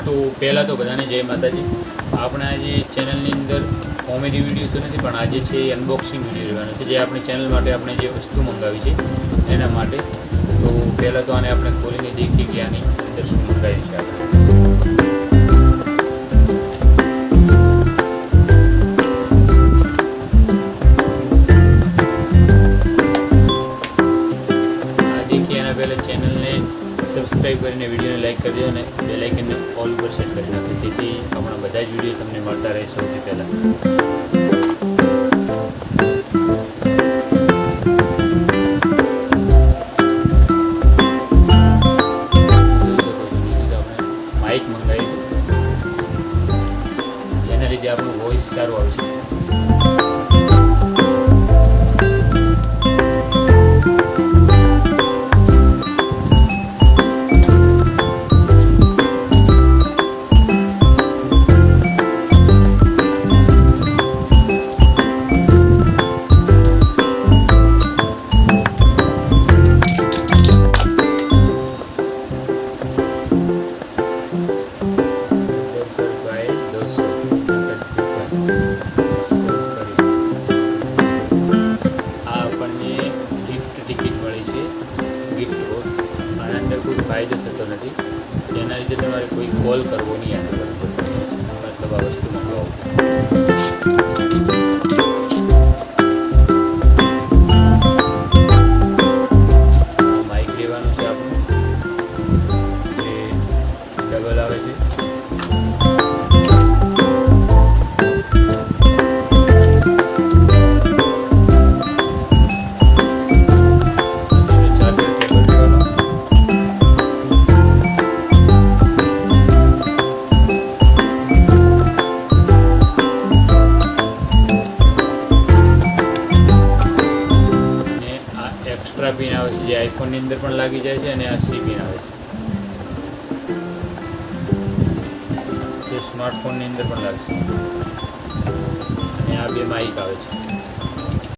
તો પહેલાં તો બધાને જય માતાજી. આપણે આજે ચેનલની અંદર કોમેડી વિડીયો તો નથી, પણ આજે છે અનબોક્સિંગ વિડીયો રહેવાનો છે, જે આપણી ચેનલ માટે આપણે જે વસ્તુ મંગાવી છે એના માટે. તો પહેલાં તો આને આપણે ખોલીને દેખીએ કે આની અંદર શું મંગાવ્યું છે આપણે. પહેલાં ચેનલને સબસ્ક્રાઈબ કરીને વિડીયોને લાઈક કરી દો અને બેલ આઇકનને ઓલ ઉપર સેટ કરી નાખો, જેથી આપણા બધા જ વિડીયો તમને મળતા રહે સૌથી પહેલાં. માઇક મંગાવી, જેના લીધે આપણું વોઇસ સારું આવશે. કોઈ ફાયદો થતો નથી, જેના લીધે તમારે કોઈ કોલ કરવો નહીં આના પર, મતલબ આ વસ્તુ મંગાવો. માઇક લેવાનું છે આપણું, જે ડબલ આવે છે. એક્સ્ટ્રા પિન આવે છે, જે આઈફોનની અંદર પણ લાગી જાય છે, અને આ સી પિન આવે છે, જે સ્માર્ટફોનની અંદર પણ લાગશે, અને આ બે માઇક આવે છે.